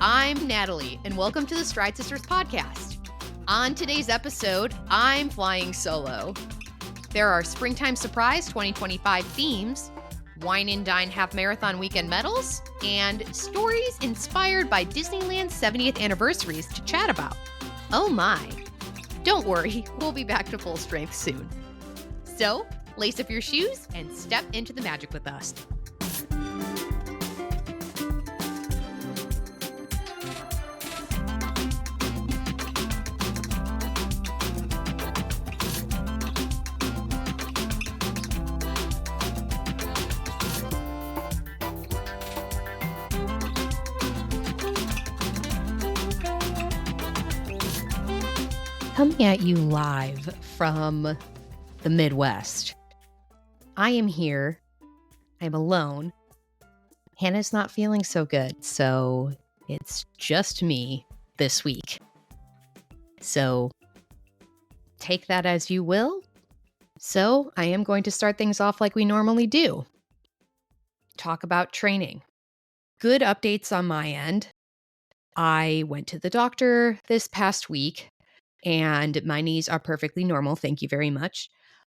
I'm Natalie, and welcome to the Stride Sisters podcast. On today's episode, I'm flying solo. There are Springtime Surprise 2025 themes, Wine and Dine Half Marathon Weekend medals, and stories inspired by Disneyland's 70th anniversaries to chat about. Oh my. Don't worry, we'll be back to full strength soon. So, lace up your shoes and step into the magic with us. Coming at you live from the Midwest. I am here. I'm alone. Hannah's not feeling so good, so it's just me this week. So take that as you will. So I am going to start things off like we normally do. Talk about training. Good updates on my end. I went to the doctor this past week. And my knees are perfectly normal. Thank you very much.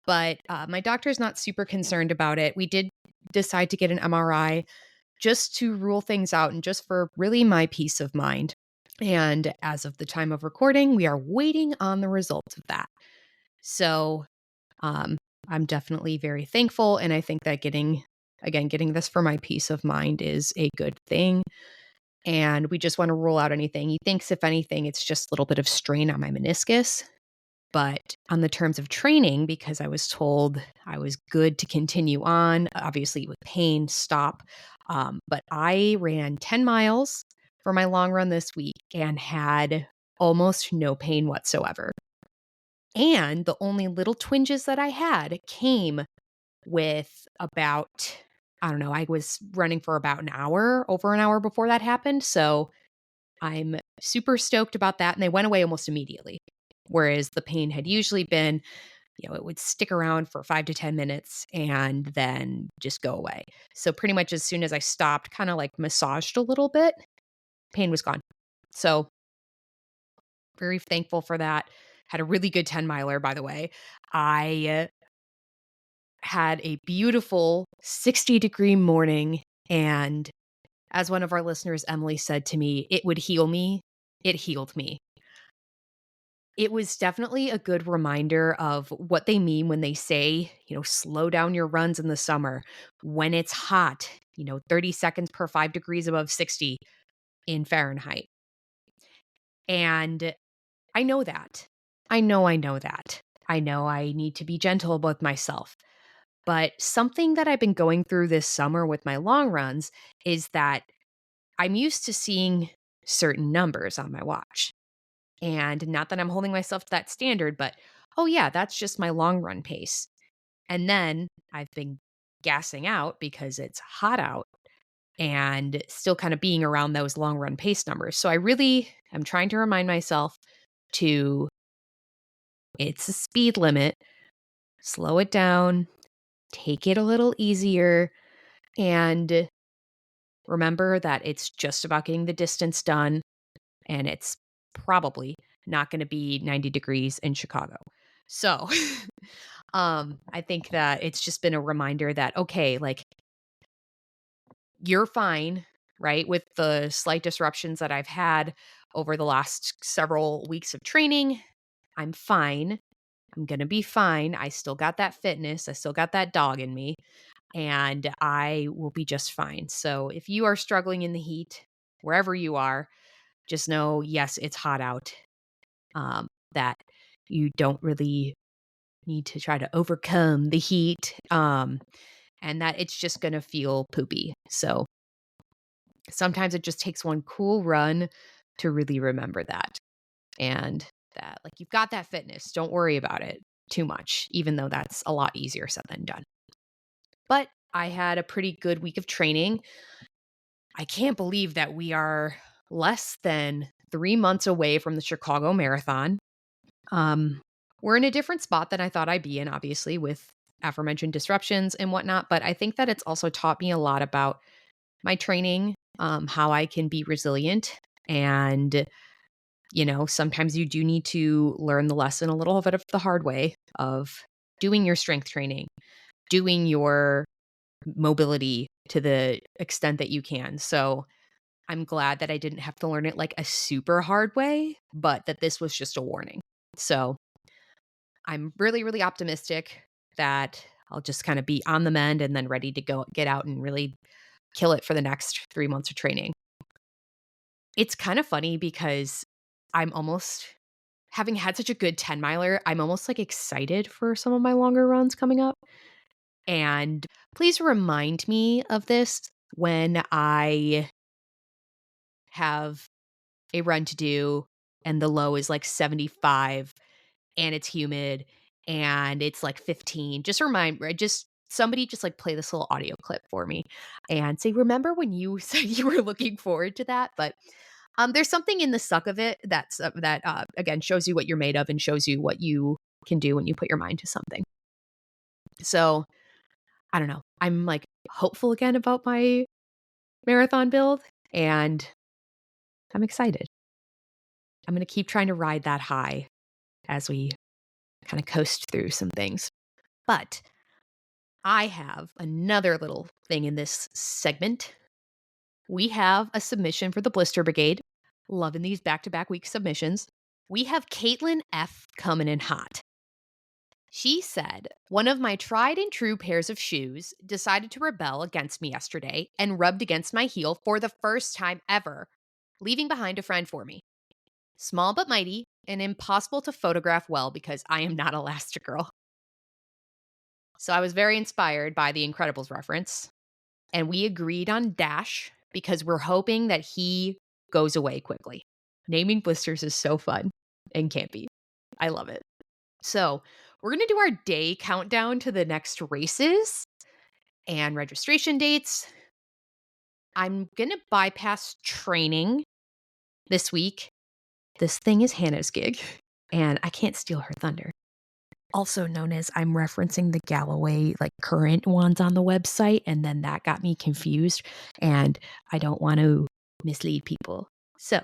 But my doctor is not super concerned about it. We did decide to get an MRI just to rule things out and just for really my peace of mind. And as of the time of recording, we are waiting on the results of that. So I'm definitely very thankful. And I think that getting this for my peace of mind is a good thing. And we just want to rule out anything. He thinks, if anything, it's just a little bit of strain on my meniscus. But on the terms of training, because I was told I was good to continue on, obviously with pain, stop. But I ran 10 miles for my long run this week and had almost no pain whatsoever. And the only little twinges that I had came with about, I was running for about over an hour before that happened. So I'm super stoked about that. And they went away almost immediately. Whereas the pain had usually been, it would stick around for 5 to 10 minutes and then just go away. So pretty much as soon as I stopped, kind of like massaged a little bit, pain was gone. So very thankful for that. Had a really good 10 miler, by the way. I had a beautiful 60-degree morning, and as one of our listeners, Emily, said to me, it would heal me. It healed me. It was definitely a good reminder of what they mean when they say, slow down your runs in the summer when it's hot, 30 seconds per 5 degrees above 60 in Fahrenheit. And I know that. I know that. I know I need to be gentle with myself. But something that I've been going through this summer with my long runs is that I'm used to seeing certain numbers on my watch. And not that I'm holding myself to that standard, but, oh yeah, that's just my long run pace. And then I've been gassing out because it's hot out and still kind of being around those long run pace numbers. So I'm trying to remind myself it's a speed limit, slow it down, take it a little easier, and remember that it's just about getting the distance done, and it's probably not going to be 90 degrees in Chicago. So I think that it's just been a reminder that, okay, like, you're fine, right? With the slight disruptions that I've had over the last several weeks of training, I'm fine. I'm going to be fine. I still got that fitness. I still got that dog in me, and I will be just fine. So if you are struggling in the heat, wherever you are, just know, yes, it's hot out, that you don't really need to try to overcome the heat, and that it's just going to feel poopy. So sometimes it just takes one cool run to really remember that. And that, like, you've got that fitness. Don't worry about it too much, even though that's a lot easier said than done. But I had a pretty good week of training. I can't believe that we are less than 3 months away from the Chicago Marathon. We're in a different spot than I thought I'd be in, obviously, with aforementioned disruptions and whatnot. But I think that it's also taught me a lot about my training, how I can be resilient. And, sometimes you do need to learn the lesson a little bit of the hard way of doing your strength training, doing your mobility to the extent that you can. So I'm glad that I didn't have to learn it like a super hard way, but that this was just a warning. So I'm really, really optimistic that I'll just kind of be on the mend and then ready to go get out and really kill it for the next 3 months of training. It's kind of funny because I'm almost having had such a good 10 miler, I'm almost like excited for some of my longer runs coming up. And please remind me of this when I have a run to do and the low is like 75 and it's humid and it's like 15. Just somebody just like play this little audio clip for me and say, remember when you said you were looking forward to that? But there's something in the suck of it that again shows you what you're made of and shows you what you can do when you put your mind to something. So I don't know. I'm like hopeful again about my marathon build and I'm excited. I'm going to keep trying to ride that high as we kind of coast through some things. But I have another little thing in this segment. We have a submission for the Blister Brigade. Loving these back-to-back week submissions. We have Caitlin F. coming in hot. She said, one of my tried and true pairs of shoes decided to rebel against me yesterday and rubbed against my heel for the first time ever, leaving behind a friend for me. Small but mighty and impossible to photograph well because I am not Elastigirl. So I was very inspired by the Incredibles reference, and we agreed on Dash because we're hoping that he goes away quickly. Naming blisters is so fun and campy. I love it. So we're going to do our day countdown to the next races and registration dates. I'm going to bypass training this week. This thing is Hannah's gig, and I can't steal her thunder. Also known as I'm referencing the Galloway like current ones on the website, and then that got me confused, and I don't want to mislead people. So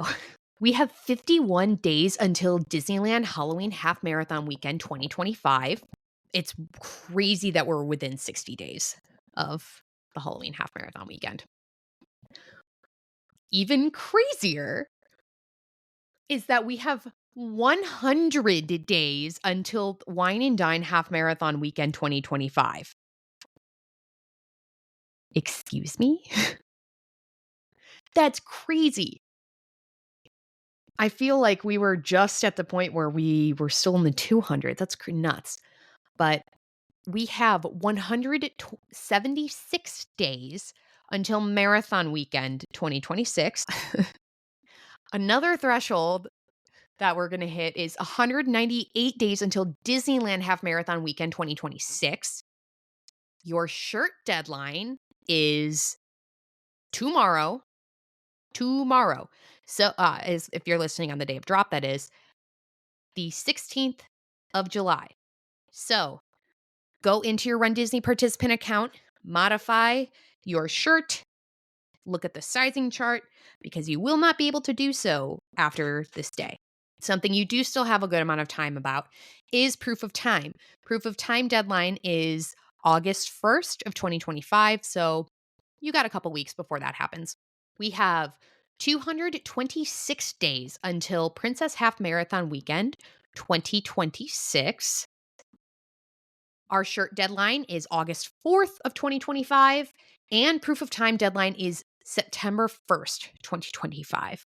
we have 51 days until Disneyland Halloween Half Marathon Weekend 2025. It's crazy that we're within 60 days of the Halloween Half Marathon Weekend. Even crazier is that we have 100 days until Wine and Dine Half Marathon Weekend 2025. Excuse me? That's crazy. I feel like we were just at the point where we were still in the 200. That's nuts. But we have 176 days until Marathon Weekend 2026. Another threshold that we're going to hit is 198 days until Disneyland Half Marathon Weekend 2026. Your shirt deadline is tomorrow. So if you're listening on the day of drop, that is the 16th of July. So go into your Run Disney participant account, modify your shirt, look at the sizing chart, because you will not be able to do so after this day. Something you do still have a good amount of time about is proof of time. Proof of time deadline is August 1st of 2025, so you got a couple weeks before that happens. We have 226 days until Princess Half Marathon Weekend 2026. Our shirt deadline is August 4th of 2025, and proof of time deadline is September 1st, 2025.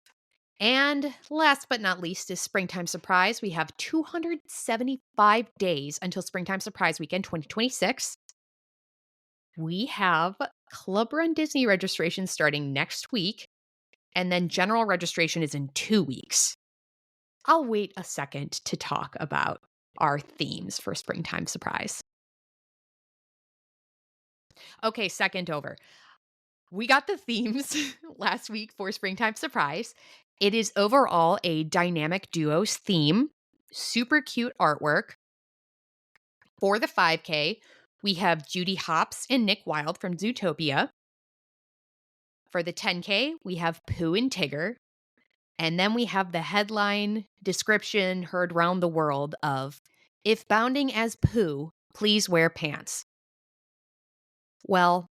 And last but not least is Springtime Surprise. We have 275 days until Springtime Surprise Weekend 2026. We have Club Run Disney registration starting next week, and then general registration is in 2 weeks. I'll wait a second to talk about our themes for Springtime Surprise. Okay, second over. We got the themes last week for Springtime Surprise. It is overall a dynamic duos theme. super cute artwork. For the 5K, we have Judy Hopps and Nick Wilde from Zootopia. For the 10K, we have Pooh and Tigger. And then we have the headline description heard round the world of, "If bounding as Pooh, please wear pants." Well,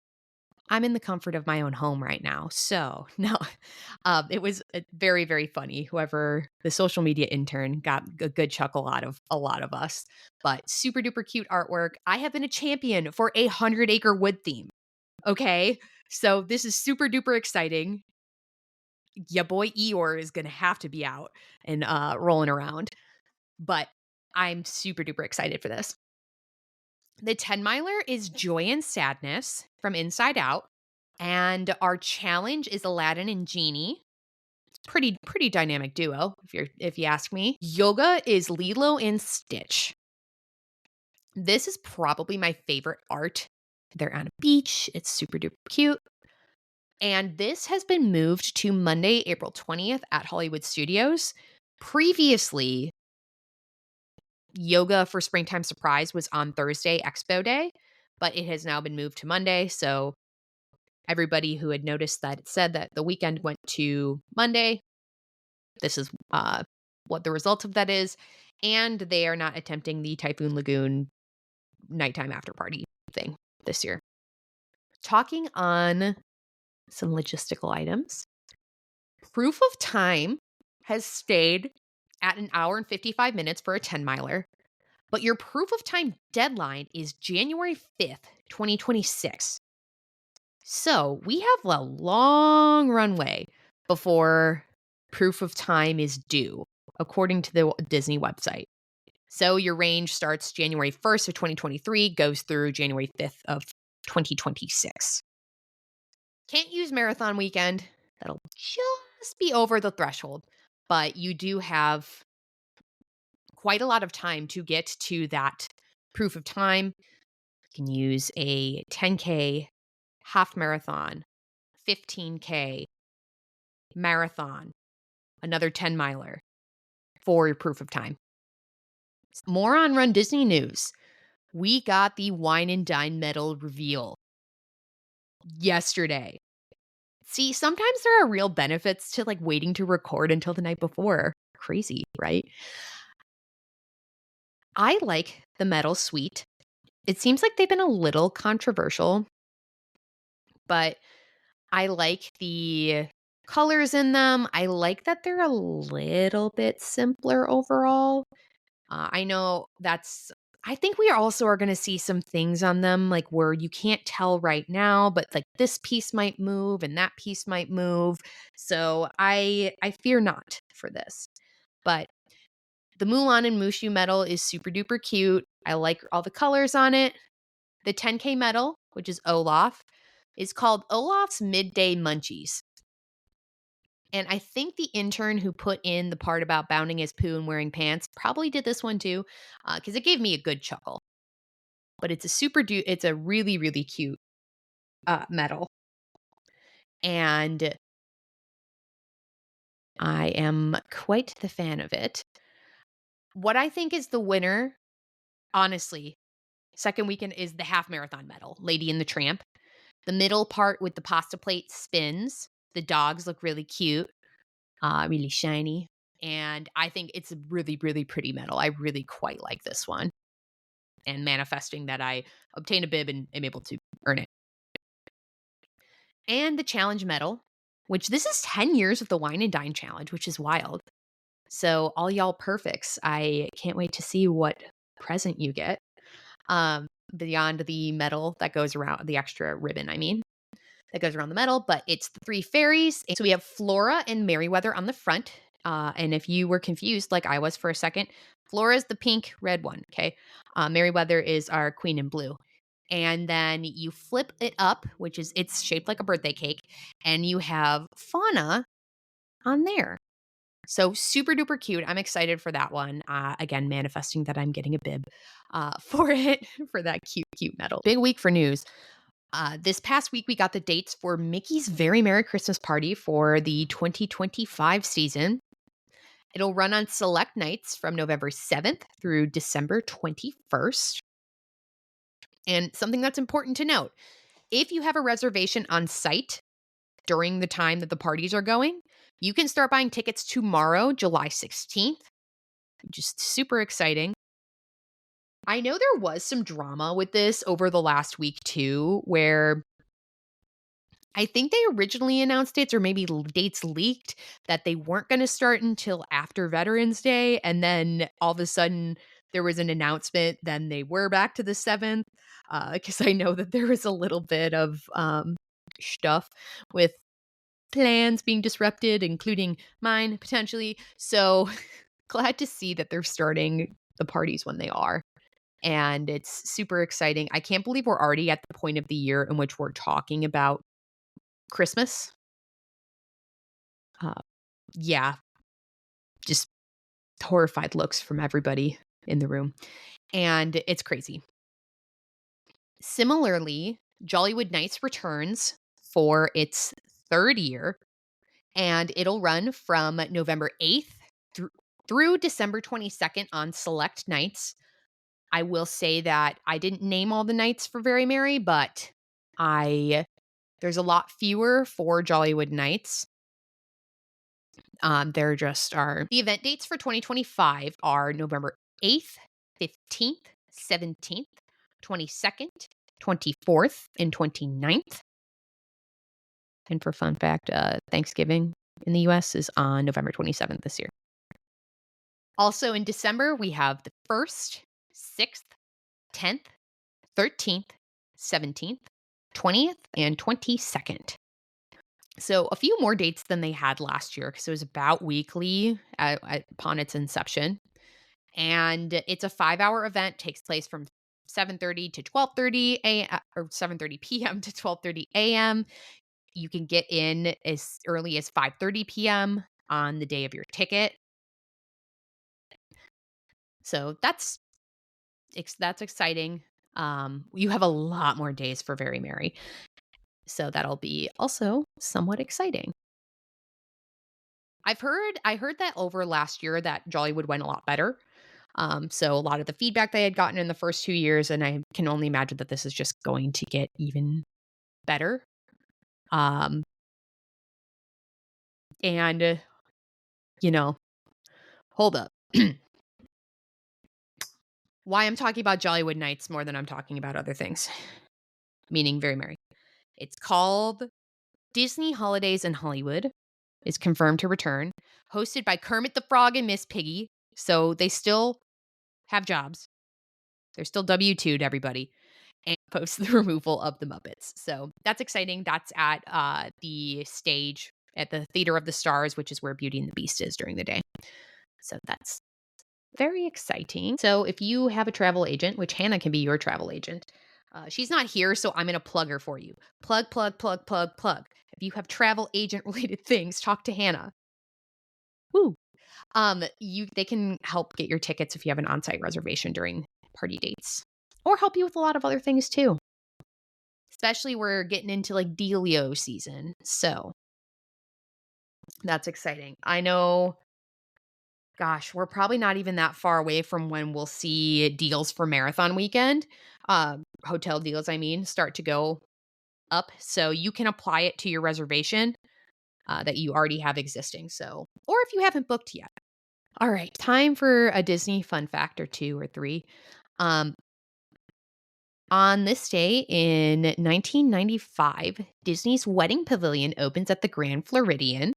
I'm in the comfort of my own home right now. So, no, it was very, very funny. Whoever the social media intern got a good chuckle out of a lot of us, but super duper cute artwork. I have been a champion for a 100-acre wood theme. Okay. So, this is super duper exciting. Ya boy Eeyore is going to have to be out and rolling around, but I'm super duper excited for this. The 10 miler is Joy and Sadness from Inside Out. And our challenge is Aladdin and Genie. It's pretty dynamic duo, if you ask me. Yoga is Lilo and Stitch. This is probably my favorite art. They're on a beach. It's super duper cute. And this has been moved to Monday, April 20th at Hollywood Studios. Previously, Yoga for Springtime Surprise was on Thursday, Expo Day, but it has now been moved to Monday. So everybody who had noticed that it said that the weekend went to Monday, this is what the result of that is. And they are not attempting the Typhoon Lagoon nighttime after party thing this year. Talking on some logistical items, Proof of Time has stayed at an hour and 55 minutes for a 10 miler, but your Proof of Time deadline is January 5th, 2026. So we have a long runway before Proof of Time is due, according to the Disney website. So your range starts January 1st of 2023, goes through January 5th of 2026. Can't use marathon weekend. That'll just be over the threshold. But you do have quite a lot of time to get to that Proof of Time. You can use a 10K, half marathon, 15K, marathon, another 10 miler for your Proof of Time. More on Run Disney news. We got the Wine and Dine Medal reveal yesterday. See, sometimes there are real benefits to like waiting to record until the night before. Crazy, right? I like the medal suite. It seems like they've been a little controversial, but I like the colors in them. I like that they're a little bit simpler overall. I know I think we also are going to see some things on them like where you can't tell right now, but like this piece might move and that piece might move. So I fear not for this. But the Mulan and Mushu medal is super duper cute. I like all the colors on it. The 10K medal, which is Olaf, is called Olaf's Midday Munchies. And I think the intern who put in the part about bounding as Pooh and wearing pants probably did this one too, because it gave me a good chuckle. But it's it's a really, really cute medal. And I am quite the fan of it. What I think is the winner, honestly, second weekend is the half marathon medal, Lady and the Tramp. The middle part with the pasta plate spins. The dogs look really cute, really shiny. And I think it's a really, really pretty medal. I really quite like this one. And manifesting that I obtain a bib and am able to earn it. And the challenge medal, which this is 10 years of the Wine and Dine Challenge, which is wild. So all y'all perfects, I can't wait to see what present you get. Beyond the medal that goes around, the extra ribbon, I mean, that goes around the medal, but it's the three fairies. So we have Flora and Merryweather on the front. And if you were confused, like I was for a second, Flora is the pink red one, okay? Merryweather is our queen in blue. And then you flip it up, it's shaped like a birthday cake, and you have Fauna on there. So super duper cute. I'm excited for that one. Again, manifesting that I'm getting a bib for it, for that cute medal. Big week for news. This past week, we got the dates for Mickey's Very Merry Christmas Party for the 2025 season. It'll run on select nights from November 7th through December 21st. And something that's important to note, if you have a reservation on site during the time that the parties are going, you can start buying tickets tomorrow, July 16th, which is super exciting. I know there was some drama with this over the last week too, where I think they originally announced dates or maybe dates leaked that they weren't going to start until after Veterans Day. And then all of a sudden there was an announcement, then they were back to the 7th. Because I know that there was a little bit of stuff with plans being disrupted, including mine potentially. So glad to see that they're starting the parties when they are. And it's super exciting. I can't believe we're already at the point of the year in which we're talking about Christmas. Uh, yeah, just horrified looks from everybody in the room. And it's crazy. Similarly, Jollywood Nights returns for its third year, and it'll run from November 8th through December 22nd on select nights. I will say that I didn't name all the nights for Very Merry, but there's a lot fewer for Jollywood Nights. There just are. The event dates for 2025 are November 8th, 15th, 17th, 22nd, 24th, and 29th. And for fun fact, Thanksgiving in the US is on November 27th this year. Also in December, we have the 1st, 6th, 10th, 13th, 17th, 20th, and 22nd. So a few more dates than they had last year because it was about weekly upon its inception. And it's a 5-hour event, takes place from 7:30 to 12:30 a.m. or 7:30 p.m. to 12:30 a.m. You can get in as early as 5:30 p.m. on the day of your ticket. So that's exciting. You have a lot more days for Very Merry. So that'll be also somewhat exciting. I heard that over last year that Jollywood went a lot better. So a lot of the feedback they had gotten in the first 2 years, and I can only imagine that this is just going to get even better. Um, and hold up. Why I'm talking about Jollywood Nights more than I'm talking about other things, meaning Very Merry. It's called Disney Holidays in Hollywood. Is confirmed to return, hosted by Kermit the Frog and Miss Piggy. So they still have jobs. They're still W-2'd, everybody. And post the removal of the Muppets. So that's exciting. That's at the stage at the Theater of the Stars, which is where Beauty and the Beast is during the day. So that's very exciting. So if you have a travel agent, which Hannah can be your travel agent, she's not here, so I'm going to plug her for you. Plug, plug, plug, plug, plug. If you have travel agent related things, talk to Hannah. Woo. They can help get your tickets if you have an on-site reservation during party dates, or help you with a lot of other things too. Especially we're getting into like Dealio season, so that's exciting. I know. Gosh, we're probably not even that far away from when we'll see deals for marathon weekend. Hotel deals, I mean, start to go up. So you can apply it to your reservation that you already have existing. So, or if you haven't booked yet. All right, time for a Disney fun fact or 2 or 3. On this day in 1995, Disney's Wedding Pavilion opens at the Grand Floridian.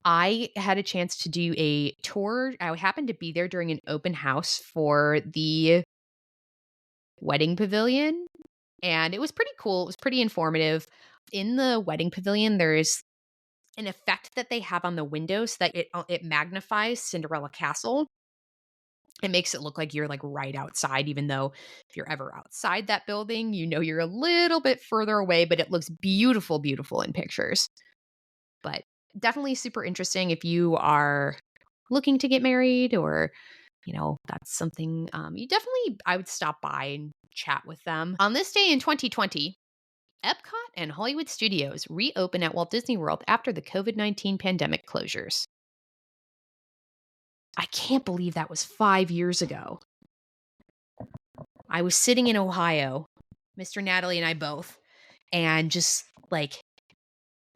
I had a chance to do a tour. I happened to be there during an open house for the Wedding Pavilion, and it was pretty cool. It was pretty informative. In the Wedding Pavilion, there's an effect that they have on the windows that it magnifies Cinderella Castle. It makes it look like you're like right outside, even though if you're ever outside that building, you're a little bit further away, but it looks beautiful, beautiful in pictures. But definitely super interesting if you are looking to get married or, that's something I would stop by and chat with them. On this day in 2020, Epcot and Hollywood Studios reopen at Walt Disney World after the COVID-19 pandemic closures. I can't believe that was 5 years ago. I was sitting in Ohio, Mr. Natalie and I both, and just like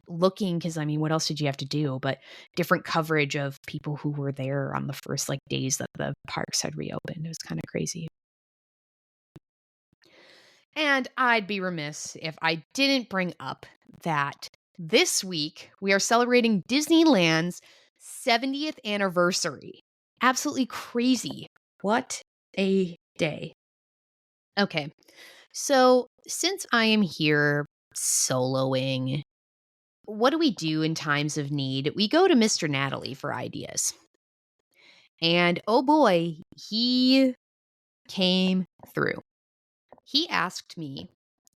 looking, because I mean, what else did you have to do? But different coverage of people who were there on the first like days that the parks had reopened. It was kind of crazy. And I'd be remiss if I didn't bring up that this week we are celebrating Disneyland's 70th anniversary. Absolutely crazy. What a day. Okay, so since I am here soloing, what do we do in times of need? We go to Mr. Natalie for ideas. And oh boy, he came through. He asked me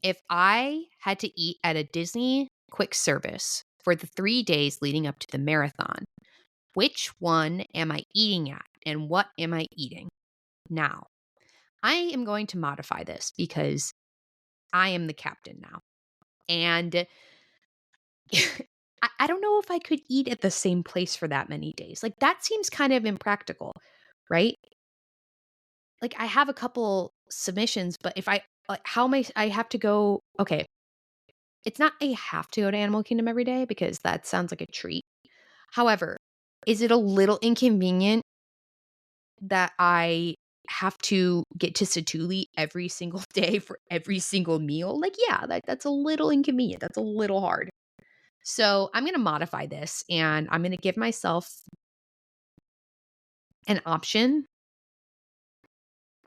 if I had to eat at a Disney quick service for the 3 days leading up to the marathon. Which one am I eating at and what am I eating? Now, I am going to modify this because I am the captain now. And I don't know if I could eat at the same place for that many days. Like, that seems kind of impractical, right? Like, I have a couple submissions, but if I, like, how am I have to go, okay, it's not a have to go to Animal Kingdom every day because that sounds like a treat. However, is it a little inconvenient that I have to get to Satuli every single day for every single meal? Like, yeah, that's a little inconvenient. That's a little hard. So I'm going to modify this and I'm going to give myself an option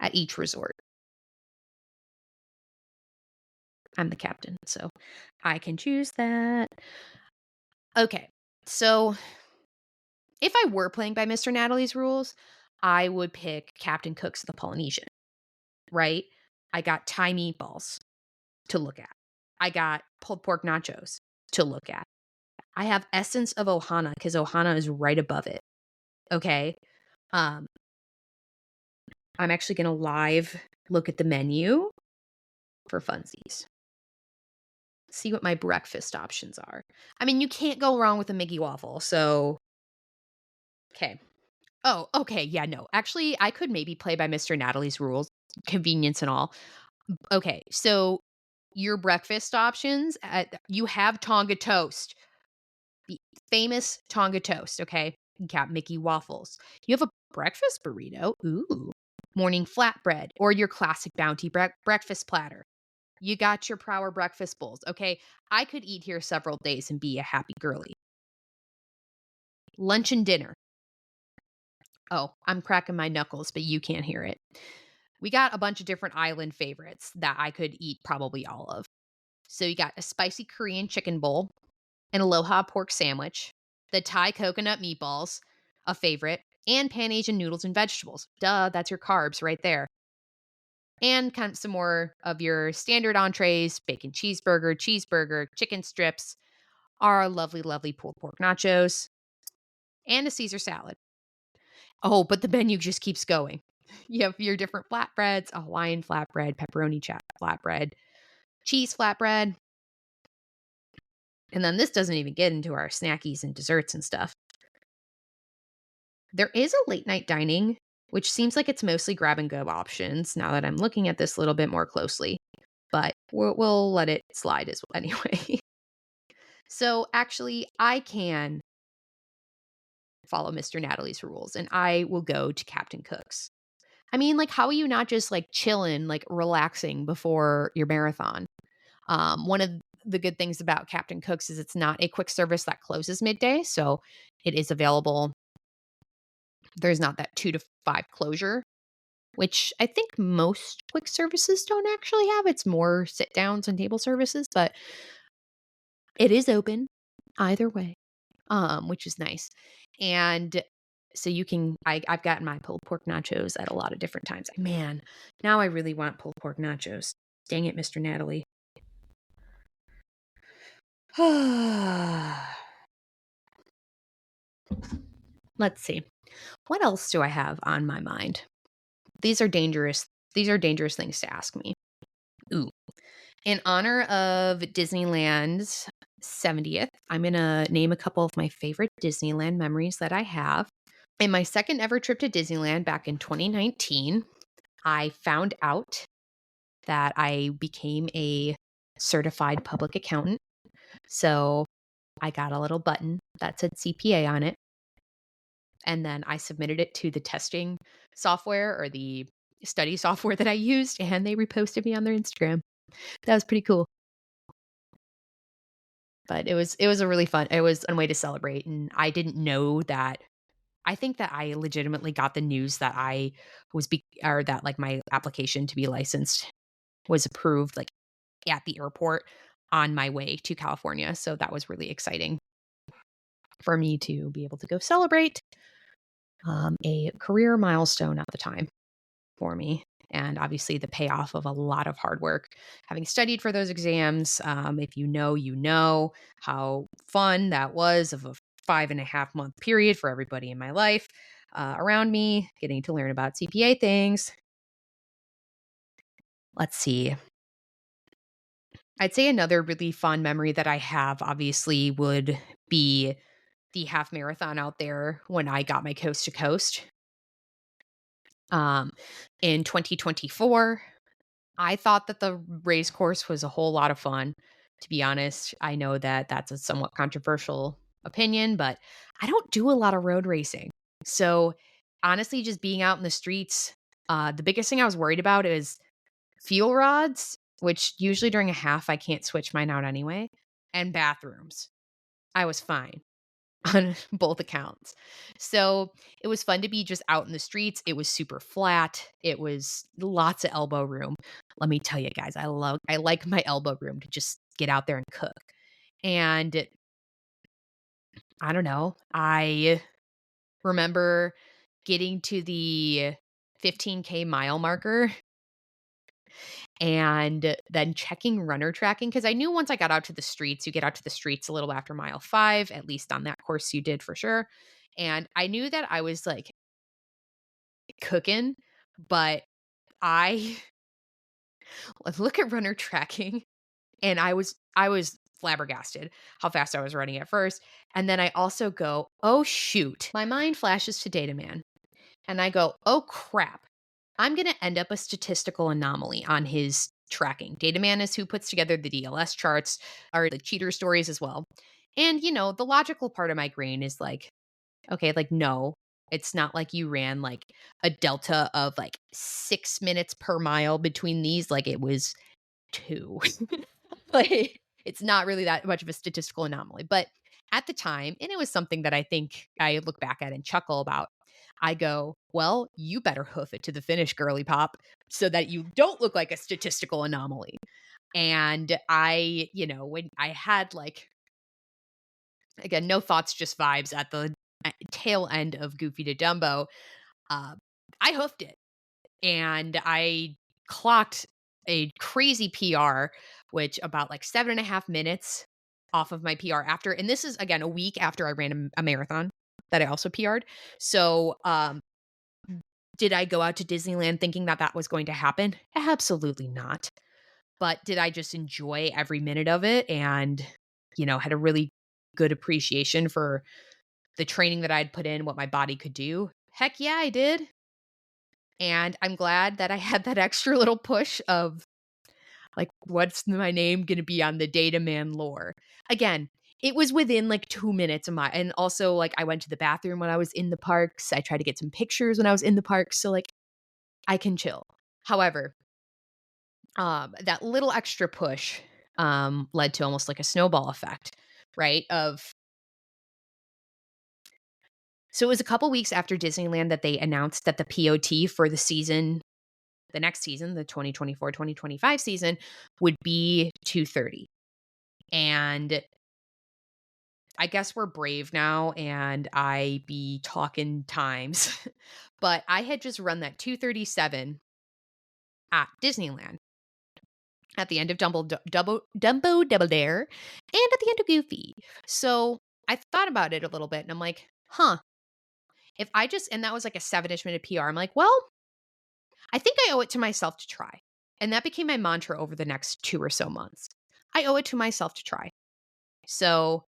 at each resort. I'm the captain, so I can choose that. Okay, so if I were playing by Mr. Natalie's rules, I would pick Captain Cook's The Polynesian, right? I got Thai meatballs to look at. I got pulled pork nachos to look at. I have Essence of Ohana because Ohana is right above it. Okay. I'm actually going to live look at the menu for funsies. See what my breakfast options are. I mean, you can't go wrong with a Mickey waffle. So, okay. Oh, okay. Yeah, no. Actually, I could maybe play by Mr. Natalie's rules, convenience and all. Okay. So, your breakfast options, you have Tonga toast, the famous Tonga toast. Okay. You got Mickey waffles. You have a breakfast burrito. Ooh. Morning flatbread or your classic bounty breakfast platter. You got your Prower breakfast bowls. Okay. I could eat here several days and be a happy girly. Lunch and dinner. Oh, I'm cracking my knuckles, but you can't hear it. We got a bunch of different island favorites that I could eat probably all of. So you got a spicy Korean chicken bowl, an aloha pork sandwich, the Thai coconut meatballs, a favorite, and Pan Asian noodles and vegetables. Duh, that's your carbs right there. And kind of some more of your standard entrees, bacon cheeseburger, chicken strips, our lovely, lovely pulled pork nachos, and a Caesar salad. Oh, but the menu just keeps going. You have your different flatbreads, a Hawaiian flatbread, pepperoni flatbread, cheese flatbread. And then this doesn't even get into our snackies and desserts and stuff. There is a late night dining, which seems like it's mostly grab and go options now that I'm looking at this a little bit more closely. But we'll let it slide as well anyway. So actually, I can follow Mr. Natalie's rules and I will go to Captain Cook's. I mean, like, how are you not just like chilling, like relaxing before your marathon? One of the good things about Captain Cook's is it's not a quick service that closes midday. So it is available. There's not that 2 to 5 closure, which I think most quick services don't actually have. It's more sit downs and table services, but it is open either way, which is nice. And so you can, I've gotten my pulled pork nachos at a lot of different times. Man, now I really want pulled pork nachos. Dang it, Mr. Natalie. Let's see. What else do I have on my mind? These are dangerous. These are dangerous things to ask me. Ooh. In honor of Disneyland's 70th, I'm going to name a couple of my favorite Disneyland memories that I have. In my second ever trip to Disneyland back in 2019, I found out that I became a certified public accountant. So I got a little button that said CPA on it. And then I submitted it to the testing software or the study software that I used, and they reposted me on their Instagram. That was pretty cool. But it was a really fun it was a way to celebrate, and I didn't know that I think that I legitimately got the news that I or that, like, my application to be licensed was approved, like, at the airport on my way to California, so that was really exciting for me to be able to go celebrate, a career milestone at the time for me, and obviously the payoff of a lot of hard work. Having studied for those exams, if you know, you know how fun that was of a 5.5 month period for everybody in my life around me, getting to learn about CPA things. Let's see. I'd say another really fun memory that I have obviously would be the half marathon out there when I got my coast to coast um, in 2024. I thought that the race course was a whole lot of fun. To be honest, I know that that's a somewhat controversial opinion, but I don't do a lot of road racing. So honestly, just being out in the streets, the biggest thing I was worried about is fuel rods, which usually during a half I can't switch mine out anyway, and bathrooms. I was fine on both accounts. So it was fun to be just out in the streets. It was super flat. It was lots of elbow room. Let me tell you guys, I like my elbow room to just get out there and cook. And I don't know. I remember getting to the 15K mile marker and then checking runner tracking because I knew once I got out to the streets, you get out to the streets a little after mile 5, at least on that course you did for sure. And I knew that I was like cooking, but I look at runner tracking and I was flabbergasted how fast I was running at first. And then I also go, oh shoot. My mind flashes to data man. And I go, oh crap. I'm gonna end up a statistical anomaly on his tracking. Data man is who puts together the DLS charts or the cheater stories as well. And the logical part of my brain is like, okay, like, no, it's not like you ran like a delta of like 6 minutes per mile between these. Like it was two. Like it's not really that much of a statistical anomaly. But at the time, and it was something that I think I look back at and chuckle about, I go, well, you better hoof it to the finish, girly pop, so that you don't look like a statistical anomaly. And when I had like, again, no thoughts, just vibes at the tail end of Goofy to Dumbo, uh, I hoofed it and I clocked a crazy PR, which about like 7.5 minutes off of my PR after. And this is again a week after I ran a marathon that I also PR'd. So, did I go out to Disneyland thinking that that was going to happen? Absolutely not. But did I just enjoy every minute of it and, had a really good appreciation for the training that I'd put in, what my body could do? Heck yeah, I did. And I'm glad that I had that extra little push of like, what's my name going to be on the data man lore? Again, it was within like 2 minutes of and also like I went to the bathroom when I was in the parks. I tried to get some pictures when I was in the parks. So like I can chill. However, that little extra push led to almost like a snowball effect, right? So it was a couple weeks after Disneyland that they announced that the POT for the next season, the 2024-2025 season, would be 2:30. And I guess we're brave now and I be talking times. But I had just run that 2:37 at Disneyland at the end of Dumbo Double Dare and at the end of Goofy. So I thought about it a little bit and I'm like, huh, if I just, and that was like a 7-ish minute PR. I'm like, well, I think I owe it to myself to try. And that became my mantra over the next 2 or so months. I owe it to myself to try. So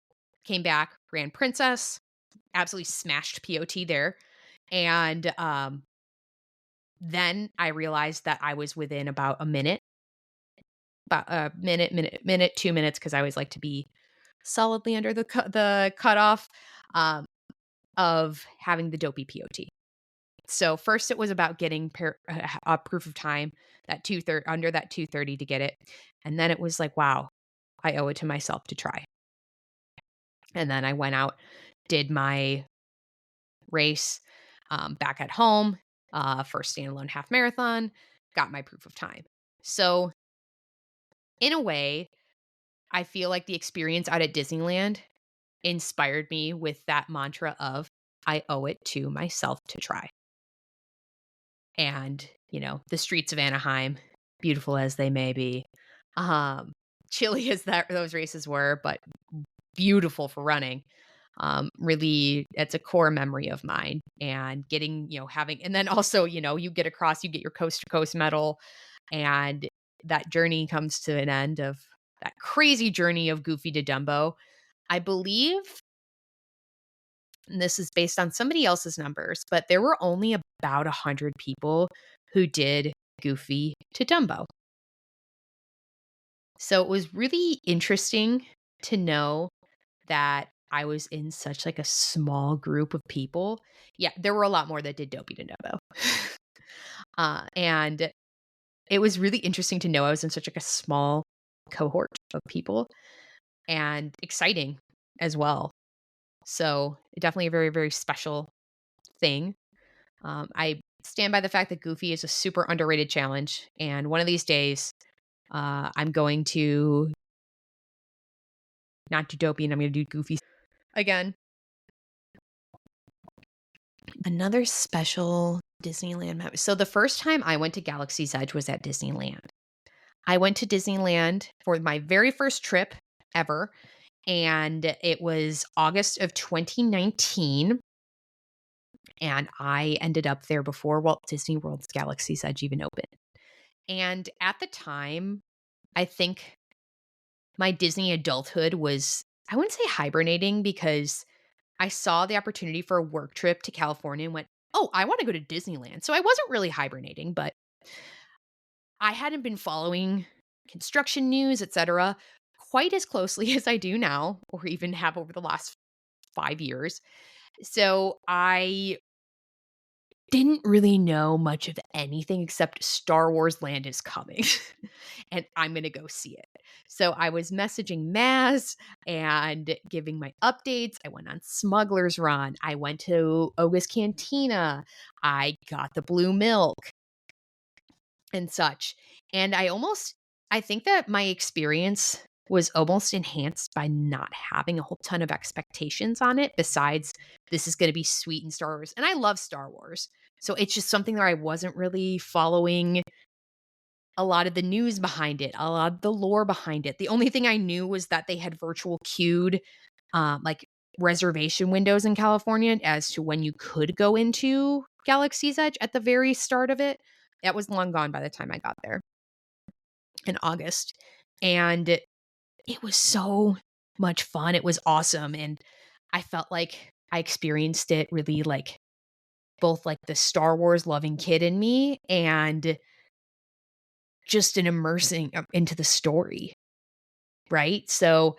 came back, ran Princess, absolutely smashed POT there. And then I realized that I was within about a minute, about a minute, 2 minutes, because I always like to be solidly under the cutoff, um, of having the dopey POT. So first it was about getting a proof of time, that 2:30, under that 2:30 to get it. And then it was like, wow, I owe it to myself to try. And then I went out, did my race, back at home, first standalone half marathon, got my proof of time. So in a way, I feel like the experience out at Disneyland inspired me with that mantra of I owe it to myself to try. And, the streets of Anaheim, beautiful as they may be, um, chilly as those races were, but beautiful for running. Really, it's a core memory of mine. And getting, having, and then also, you get across, you get your coast to coast medal, and that journey comes to an end of that crazy journey of Goofy to Dumbo. I believe, and this is based on somebody else's numbers, but there were only about 100 people who did Goofy to Dumbo. So it was really interesting to know that I was in such like a small group of people. Yeah, there were a lot more that did Dopey to Dumbo. And it was really interesting to know I was in such like a small cohort of people, and exciting as well. So definitely a very, very special thing. I stand by the fact that Goofy is a super underrated challenge. And one of these days, I'm going to not do Dopey, and I'm going to do Goofy again. Another special Disneyland memory. So the first time I went to Galaxy's Edge was at Disneyland. I went to Disneyland for my very first trip ever, and it was August of 2019. And I ended up there before Walt Disney World's Galaxy's Edge even opened. And at the time, I think my Disney adulthood was, I wouldn't say hibernating, because I saw the opportunity for a work trip to California and went, oh, I want to go to Disneyland. So I wasn't really hibernating, but I hadn't been following construction news, etc., quite as closely as I do now, or even have over the last 5 years. So I didn't really know much of anything except Star Wars Land is coming and I'm going to go see it. So I was messaging Maz and giving my updates. I went on Smuggler's Run. I went to Oga's Cantina. I got the blue milk and such. And I think that my experience was almost enhanced by not having a whole ton of expectations on it, besides this is going to be sweet in Star Wars. And I love Star Wars. So it's just something that I wasn't really following a lot of the news behind it, a lot of the lore behind it. The only thing I knew was that they had virtual queued like reservation windows in California as to when you could go into Galaxy's Edge at the very start of it. That was long gone by the time I got there in August. And it was so much fun. It was awesome. And I felt like I experienced it really, like, both like the Star Wars loving kid in me and just an immersing into the story. Right. So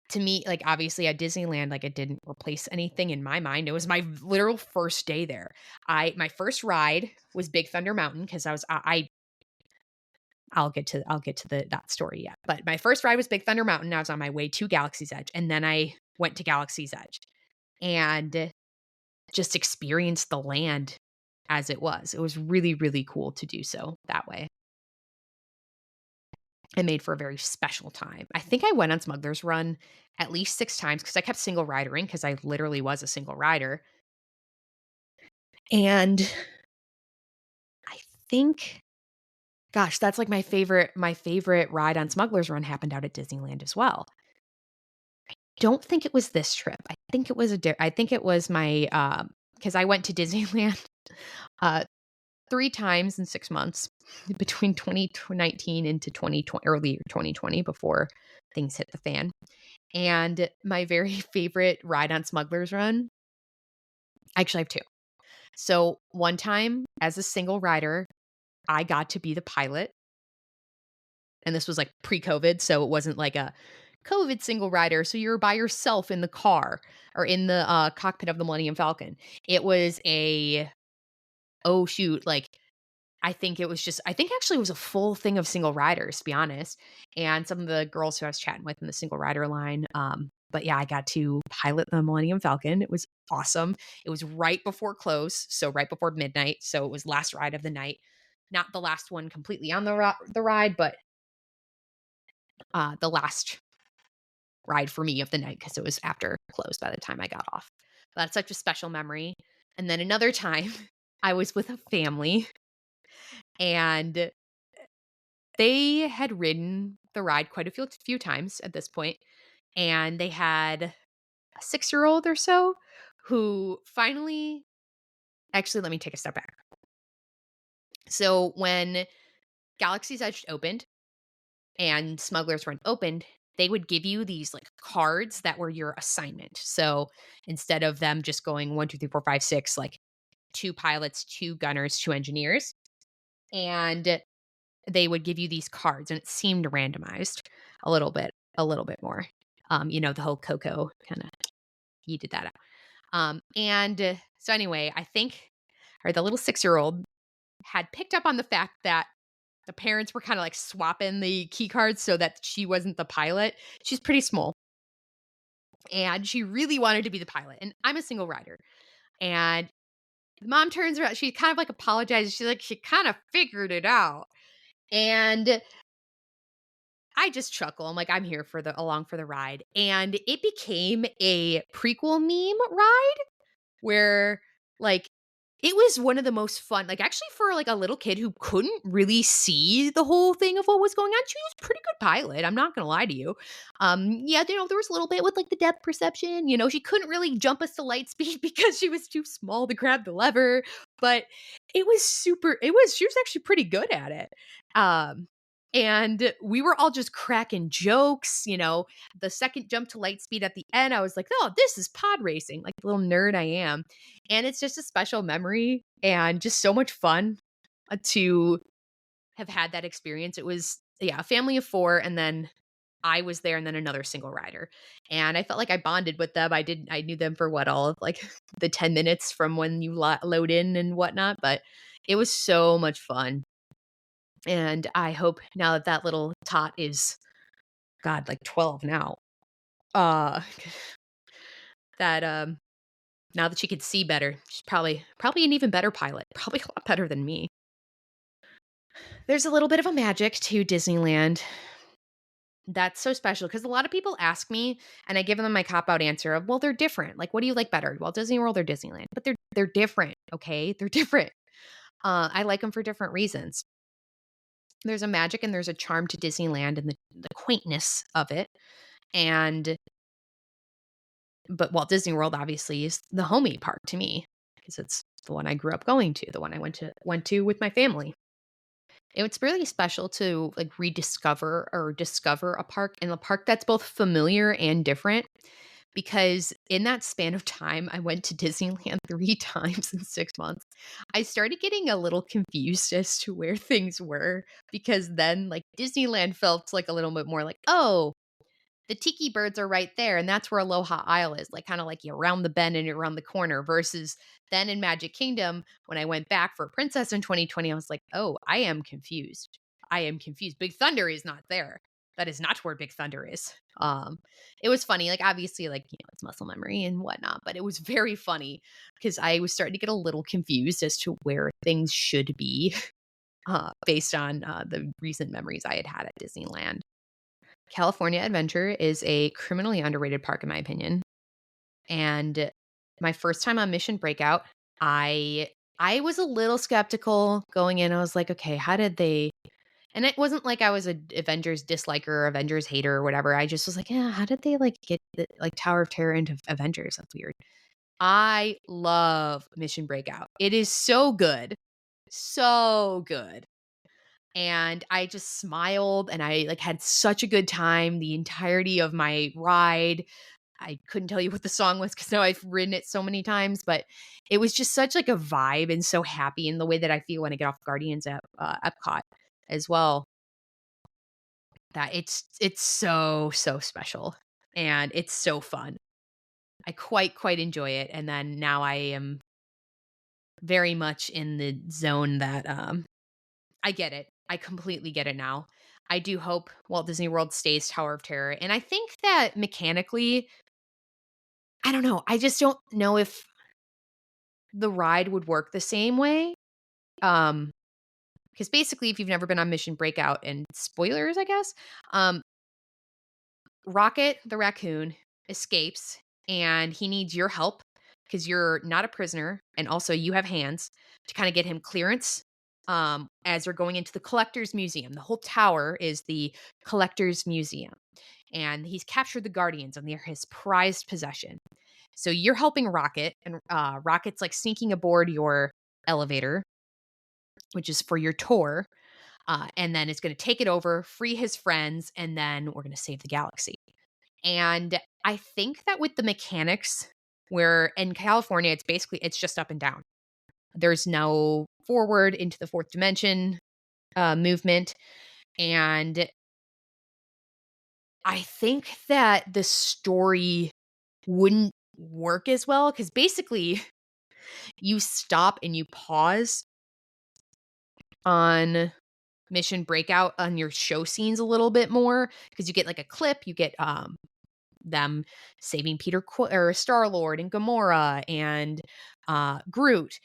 to me, like, obviously at Disneyland, like, it didn't replace anything in my mind. It was my literal first day there. My first ride was Big Thunder Mountain, because I'll get to that story yet. But my first ride was Big Thunder Mountain. I was on my way to Galaxy's Edge, and then I went to Galaxy's Edge and just experienced the land as it was. It was really, really cool to do so that way. It made for a very special time. I think I went on Smuggler's Run at least 6 times, because I kept single ridering, because I literally was a single rider. And I think, gosh, that's like my favorite ride on Smuggler's Run happened out at Disneyland as well. Don't think it was this trip. I think it was my, because I went to Disneyland, uh, 3 times in 6 months between 2019 into 2020, early 2020, before things hit the fan. And my very favorite ride on Smuggler's Run, I actually have 2. So one time as a single rider, I got to be the pilot, and this was like pre-COVID, so it wasn't like a COVID single rider. So you're by yourself in the car or in the cockpit of the Millennium Falcon. It was a oh shoot, like I think actually it was a full thing of single riders, to be honest. And some of the girls who I was chatting with in the single rider line. But yeah, I got to pilot the Millennium Falcon. It was awesome. It was right before close, so right before midnight. So it was last ride of the night. Not the last one completely on the ride, but the last ride for me of the night because it was after close by the time I got off. That's such a special memory. And then another time, I was with a family and they had ridden the ride quite a few times at this point, and they had a 6-year-old or so who finally actually, let me take a step back. So when Galaxy's Edge opened and Smuggler's Run opened, they would give you these, like, cards that were your assignment. So instead of them just going 1, 2, 3, 4, 5, 6, like, 2 pilots, 2 gunners, 2 engineers, and they would give you these cards, and it seemed randomized a little bit more. The whole Coco kinda you did that out. So anyway, I think or the little 6-year-old had picked up on the fact that the parents were kinda, like, swapping the key cards so that she wasn't the pilot. She's pretty small, and she really wanted to be the pilot, and I'm a single rider, and the mom turns around, she kind of, like, apologizes, she's like, "She kinda figured it out," and I just chuckle. I'm like, I'm here for along for the ride. And it became a prequel meme ride where like it was one of the most fun, like actually for like a little kid who couldn't really see the whole thing of what was going on. She was a pretty good pilot. I'm not gonna lie to you. Yeah, there was a little bit with like the depth perception. She couldn't really jump us to light speed because she was too small to grab the lever. But she was actually pretty good at it. And we were all just cracking jokes, the second jump to light speed at the end, I was like, oh, this is pod racing, like the little nerd I am. And it's just a special memory and just so much fun to have had that experience. It was, yeah, a family of 4, and then I was there, and then another single rider. And I felt like I bonded with them. I knew them for all of like the 10 minutes from when you load in and whatnot, but it was so much fun. And I hope now that that little tot is, God, like 12 now, uh, that, now that she could see better, she's probably an even better pilot, probably a lot better than me. There's a little bit of a magic to Disneyland that's so special because a lot of people ask me, and I give them my cop out answer of, well, they're different. Like, what do you like better? Well, Disney World or Disneyland? But they're different. Okay, they're different. I like them for different reasons. There's a magic and there's a charm to Disneyland and the quaintness of it. And but Walt Disney World obviously is the homey park to me because it's the one I grew up going to, the one I went to with my family. It's really special to like rediscover or discover a park in a park that's both familiar and different. Because in that span of time, I went to Disneyland 3 times in 6 months. I started getting a little confused as to where things were because then, like, Disneyland felt like a little bit more like, "Oh, the tiki birds are right there, and that's where Aloha Isle is," like, kinda like you're around the bend and you're around the corner versus then in Magic Kingdom, when I went back for Princess in 2020, I was like, "Oh, I am confused. I am confused. Big Thunder is not there. That is not where Big Thunder is." It was funny, like, obviously, like, it's muscle memory and whatnot, but it was very funny because I was starting to get a little confused as to where things should be, based on, the recent memories I had had at Disneyland. California Adventure is a criminally underrated park in my opinion, and my first time on Mission Breakout, I was a little skeptical going in. I was like, "Okay, how did they," and it wasn't like I was a Avengers disliker or Avengers hater or whatever. I just was like, "Yeah, how did they, like, get the, like, Tower of Terror into Avengers? That's weird." I love Mission Breakout. It is so good. So good. And I just smiled and I, like, had such a good time the entirety of my ride. I couldn't tell you what the song was because now I've ridden it so many times, but it was just such like a vibe and so happy in the way that I feel when I get off Guardians at Epcot as well. That it's so special and it's so fun. I quite enjoy it, and then now I am very much in the zone that I get it. I completely get it now. I do hope Walt Disney World stays Tower of Terror, and I think that mechanically, I don't know. I just don't know if the ride would work the same way. Um, because basically, if you've never been on Mission Breakout, and spoilers, I guess, um, Rocket the raccoon escapes, and he needs your help because you're not a prisoner, and also you have hands to kind of get him clearance. As they're going into the collector's museum, the whole tower is the collector's museum, and he's captured the guardians, and they're his prized possession. So you're helping Rocket, and Rocket's like sneaking aboard your elevator, which is for your tour. And then it's going to take it over, free his friends, and then we're going to save the galaxy. And I think that with the mechanics, where in California, it's just up and down. There's no forward into the fourth dimension movement. And I think that the story wouldn't work as well because basically you stop and you pause on Mission Breakout on your show scenes a little bit more because you get like a clip, you get them saving or Star Lord and Gamora and Groot,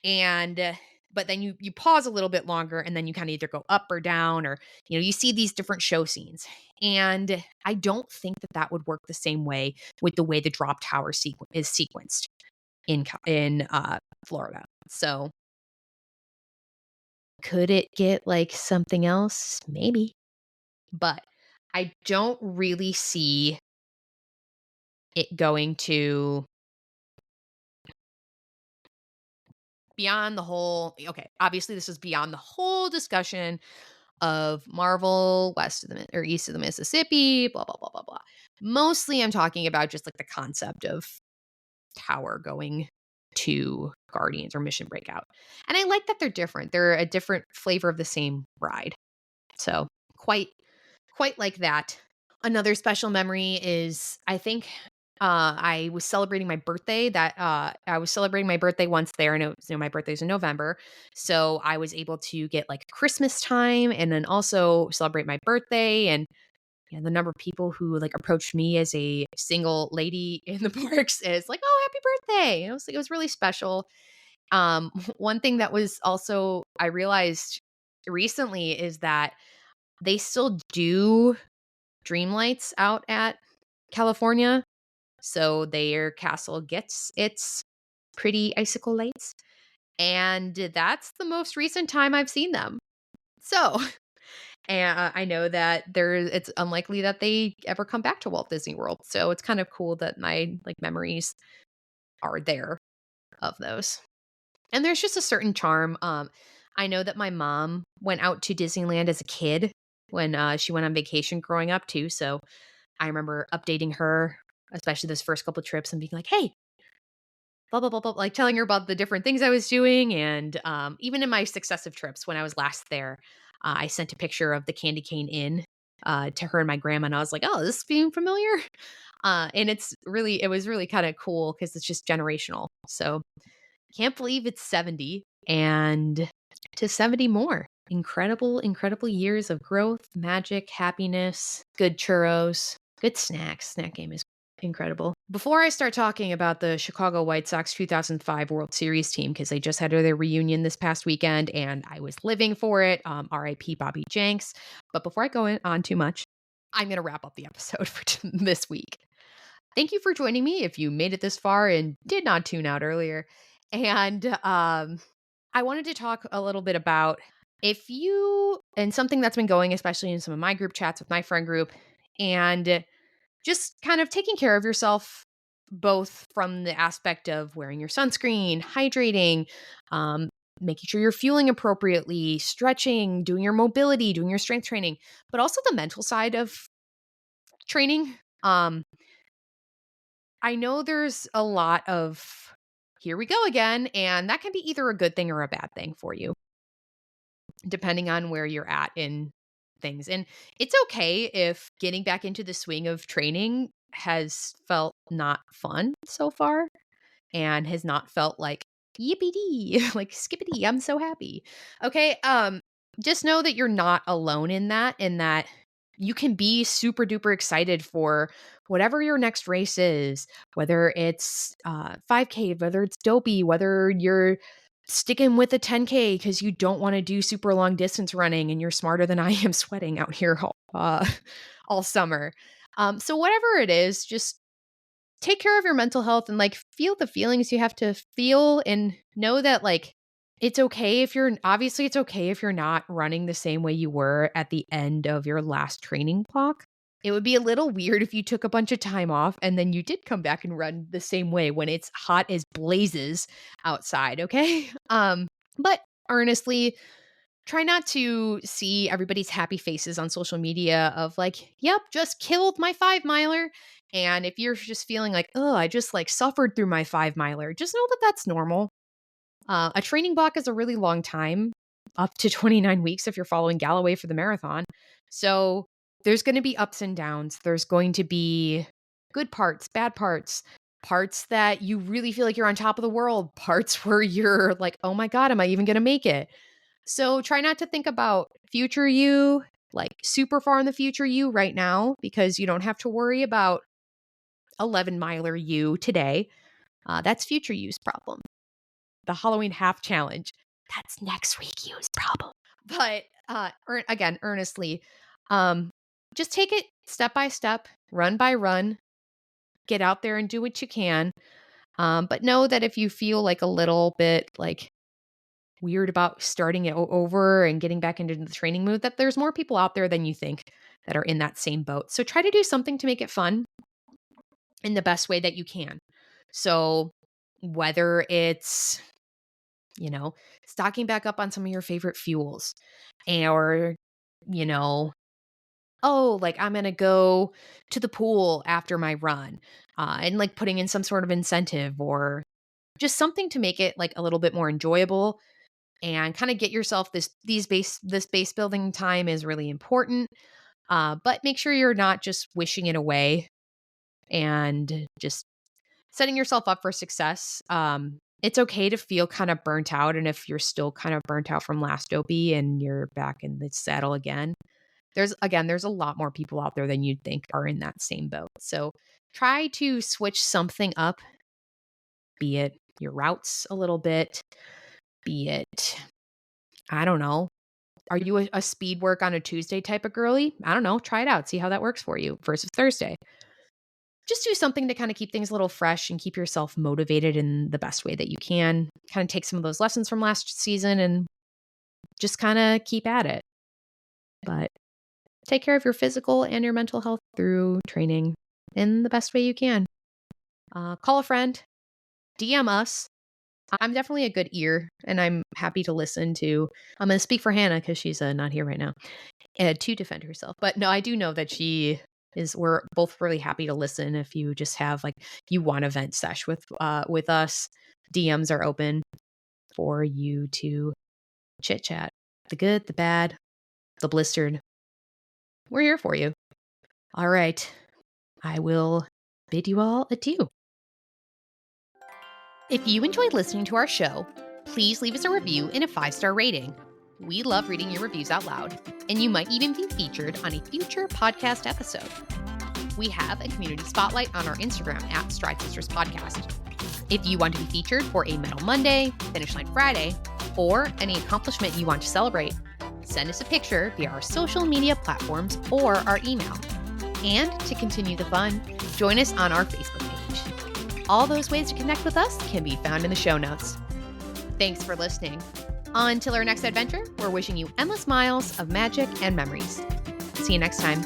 and but then you pause a little bit longer and then you kind of either go up or down or you see these different show scenes, and I don't think that that would work the same way with the way the drop tower is sequenced in Florida. So could it get like something else? Maybe. But I don't really see it going to beyond the whole okay, obviously this is beyond the whole discussion of Marvel west of the or east of the Mississippi, blah blah blah blah blah. Mostly I'm talking about just like the concept of Tower going to Guardians or Mission Breakout. And I like that they're different. They're a different flavor of the same ride. So, quite like that. Another special memory is I think I was celebrating my birthday I was celebrating my birthday once there, and it was, my birthday's in November. So I was able to get like Christmas time and then also celebrate my birthday, and the number of people who like approached me as a single lady in the parks is like, "Oh, happy birthday." It was really special. One thing that was also I realized recently is that they still do Dreamlights out at California. So their castle gets its pretty icicle lights. And that's the most recent time I've seen them. So, and I know that it's unlikely that they ever come back to Walt Disney World. So it's kind of cool that my like memories are there of those. And there's just a certain charm. I know that my mom went out to Disneyland as a kid when she went on vacation growing up too. So I remember updating her, especially those first couple trips, and being like, "Hey, blah blah blah blah," like telling her about the different things I was doing. And even in my successive trips when I was last there, I sent a picture of the Candy Cane Inn to her and my grandma, and I was like, "Oh, this is being familiar." And it was really kind of cool because it's just generational. So can't believe it's 70 and to 70 more. Incredible years of growth, magic, happiness, good churros, good snacks. Snack game is incredible. Before I start talking about the Chicago White Sox 2005 World Series team, because they just had their reunion this past weekend and I was living for it, RIP Bobby Jenks. But before I go on too much, I'm going to wrap up the episode for this week. Thank you for joining me if you made it this far and did not tune out earlier. And I wanted to talk a little bit about and something that's been going, especially in some of my group chats with my friend group, and just kind of taking care of yourself, both from the aspect of wearing your sunscreen, hydrating, making sure you're fueling appropriately, stretching, doing your mobility, doing your strength training, but also the mental side of training. I know there's a lot of here we go again, and that can be either a good thing or a bad thing for you, depending on where you're at in things. And it's okay if getting back into the swing of training has felt not fun so far and has not felt like yippee dee, like skippity, I'm so happy. Okay. Just know that you're not alone in that you can be super duper excited for whatever your next race is, whether it's 5K, whether it's dopey, whether you're sticking with a 10K because you don't want to do super long distance running and you're smarter than I am sweating out here all summer. So whatever it is, just take care of your mental health and like feel the feelings you have to feel and know that like it's okay if you're obviously it's okay if you're not running the same way you were at the end of your last training block. It would be a little weird if you took a bunch of time off and then you did come back and run the same way when it's hot as blazes outside, okay? But earnestly try not to see everybody's happy faces on social media of like, yep, just killed my 5 miler. And if you're just feeling like, oh, I just like suffered through my 5 miler, just know that that's normal. A training block is a really long time, up to 29 weeks if you're following Galloway for the marathon. So there's going to be ups and downs. There's going to be good parts, bad parts, parts that you really feel like you're on top of the world, parts where you're like, oh my God, am I even going to make it? So try not to think about future you, like super far in the future you right now, because you don't have to worry about 11 miler you today. That's future you's problem. The Halloween half challenge, that's next week you's problem. But again, earnestly, just take it step by step, run by run, get out there and do what you can. But know that if you feel like a little bit like weird about starting it over and getting back into the training mood, that there's more people out there than you think that are in that same boat. So try to do something to make it fun in the best way that you can. So whether it's, stocking back up on some of your favorite fuels or, oh, like I'm going to go to the pool after my run and like putting in some sort of incentive or just something to make it like a little bit more enjoyable and kind of get yourself this base building time is really important. But make sure you're not just wishing it away and just setting yourself up for success. It's okay to feel kind of burnt out. And if you're still kind of burnt out from last Dopey and you're back in the saddle again, there's a lot more people out there than you'd think are in that same boat. So try to switch something up, be it your routes a little bit, be it, I don't know. Are you a speed work on a Tuesday type of girly? I don't know. Try it out. See how that works for you versus Thursday. Just do something to kind of keep things a little fresh and keep yourself motivated in the best way that you can. Kind of take some of those lessons from last season and just kind of keep at it. But take care of your physical and your mental health through training in the best way you can. Call a friend, DM us. I'm definitely a good ear and I'm happy to listen to. I'm going to speak for Hannah because she's not here right now to defend herself. But no, I do know that we're both really happy to listen. If you just have like, you want to vent sesh with us, DMs are open for you to chit chat. The good, the bad, the blistered. We're here for you. All right. I will bid you all adieu. If you enjoyed listening to our show, please leave us a review and a 5-star rating. We love reading your reviews out loud, and you might even be featured on a future podcast episode. We have a community spotlight on our Instagram at Stride Sisters Podcast. If you want to be featured for a Medal Monday, Finish Line Friday, or any accomplishment you want to celebrate, send us a picture via our social media platforms or our email. And to continue the fun, join us on our Facebook page. All those ways to connect with us can be found in the show notes. Thanks for listening. Until our next adventure, we're wishing you endless miles of magic and memories. See you next time.